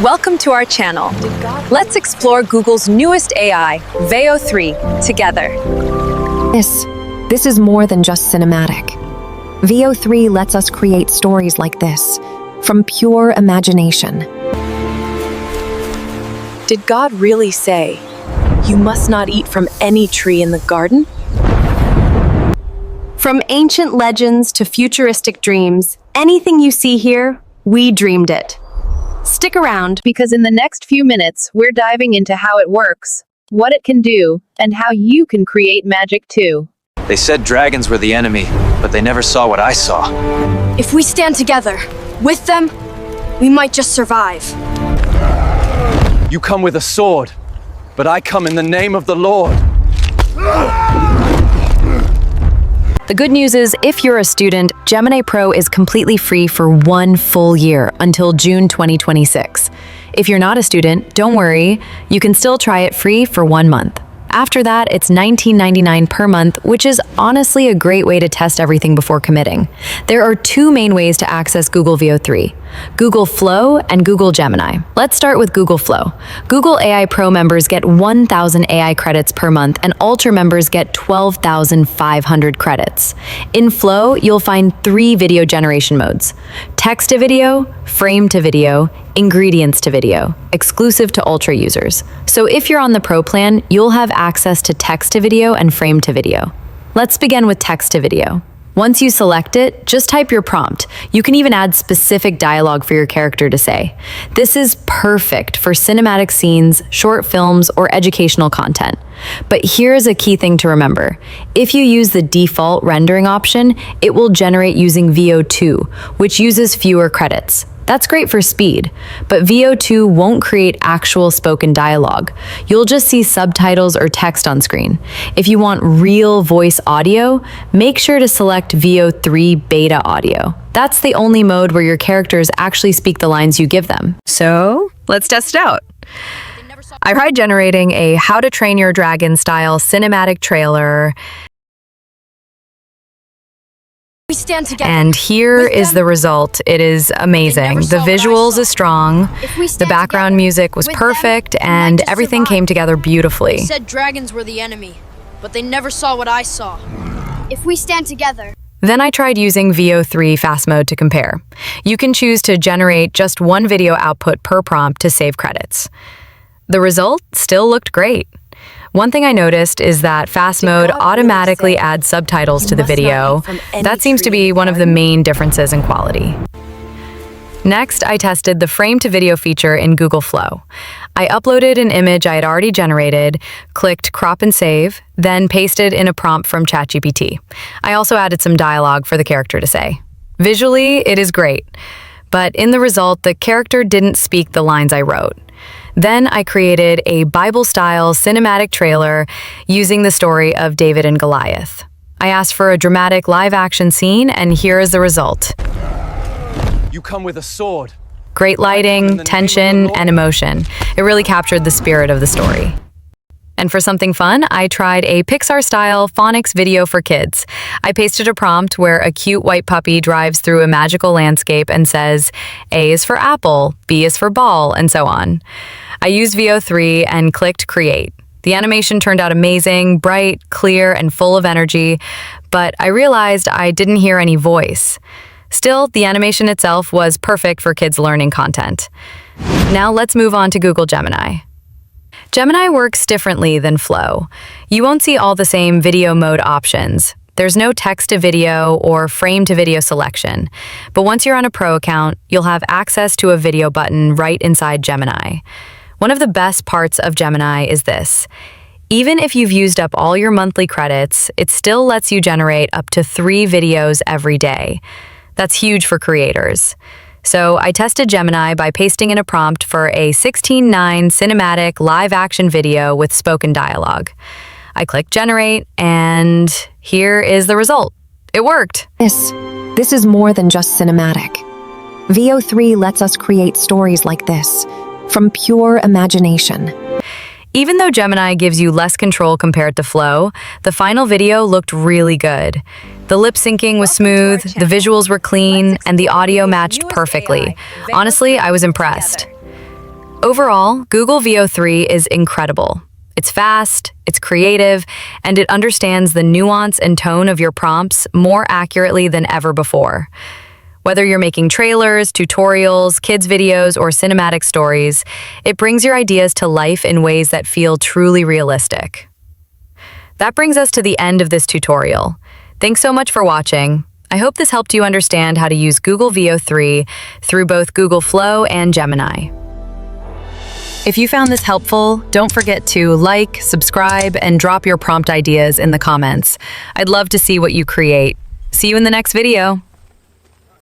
Welcome to our channel. Let's explore Google's newest AI, VEO 3, together. This is more than just cinematic. VEO 3 lets us create stories like this, from pure imagination. Did God really say, "You must not eat from any tree in the garden"? From ancient legends to futuristic dreams, anything you see here, we dreamed it. Stick around, Because in the next few minutes, we're diving into how it works, what it can do, and how you can create magic too. They said dragons were the enemy, but they never saw what I saw. If we stand together, with them, we might just survive. You come with a sword, but I come in the name of the Lord. The good news is, if you're a student, Gemini Pro is completely free for 1 full year until June 2026. If you're not a student, don't worry, you can still try it free for 1 month. After that, it's $19.99 per month, which is honestly a great way to test everything before committing. There are 2 main ways to access Google VEO 3, Google Flow and Google Gemini. Let's start with Google Flow. Google AI Pro members get 1,000 AI credits per month, and Ultra members get 12,500 credits. In Flow, you'll find 3 video generation modes: text to video, frame to video, ingredients to video, exclusive to Ultra users. So if you're on the Pro plan, you'll have access to text to video and frame to video. Let's begin with text to video. Once you select it, just type your prompt. You can even add specific dialogue for your character to say. This is perfect for cinematic scenes, short films, or educational content. But here's a key thing to remember. If you use the default rendering option, it will generate using VEO 2, which uses fewer credits. That's great for speed, but VEO 2 won't create actual spoken dialogue. You'll just see subtitles or text on screen. If you want real voice audio, make sure to select VEO 3 Beta Audio. That's the only mode where your characters actually speak the lines you give them. So, let's test it out. I tried generating a How to Train Your Dragon style cinematic trailer, We stand together. and here is the result. It is amazing. The visuals is strong, the background music was perfect, and everything came together beautifully. They said dragons were the enemy, but they never saw what I saw. If we stand together, Then I tried using VEO 3 Fast Mode to compare. You can choose to generate just 1 video output per prompt to save credits. The result still looked great. One thing I noticed is that Fast Mode automatically adds subtitles to the video. That seems to be one of the main differences in quality. Next, I tested the frame to video feature in Google Flow. I uploaded an image I had already generated, clicked crop and save, then pasted in a prompt from ChatGPT. I also added some dialogue for the character to say. Visually, it is great, but in the result, the character didn't speak the lines I wrote. Then I created a Bible-style cinematic trailer using the story of David and Goliath. I asked for a dramatic live-action scene, and here is the result. You come with a sword. Great lighting, tension, and emotion. It really captured the spirit of the story. And for something fun, I tried a Pixar-style phonics video for kids. I pasted a prompt where a cute white puppy drives through a magical landscape and says, A is for apple, B is for ball, and so on. I used VEO 3 and clicked create. The animation turned out amazing, bright, clear, and full of energy, but I realized I didn't hear any voice. Still, the animation itself was perfect for kids learning content. Now let's move on to Google Gemini. Gemini works differently than Flow. You won't see all the same video mode options. There's no text to video or frame to video selection. But once you're on a Pro account, you'll have access to a video button right inside Gemini. One of the best parts of Gemini is this. Even if you've used up all your monthly credits, it still lets you generate up to 3 videos every day. That's huge for creators. So I tested Gemini by pasting in a prompt for a 16:9 cinematic live-action video with spoken dialogue. I clicked generate, and here is the result. It worked. This is more than just cinematic. VEO 3 lets us create stories like this, from pure imagination. Even though Gemini gives you less control compared to Flow, the final video looked really good. The lip syncing was smooth, the visuals were clean, and the audio matched perfectly. Honestly, I was impressed. Overall, Google VEO3 is incredible. It's fast, it's creative, and it understands the nuance and tone of your prompts more accurately than ever before. Whether you're making trailers, tutorials, kids videos, or cinematic stories, it brings your ideas to life in ways that feel truly realistic. That brings us to the end of this tutorial. Thanks so much for watching. I hope this helped you understand how to use Google VEO3 through both Google Flow and Gemini. If you found this helpful, don't forget to like, subscribe, and drop your prompt ideas in the comments. I'd love to see what you create. See you in the next video.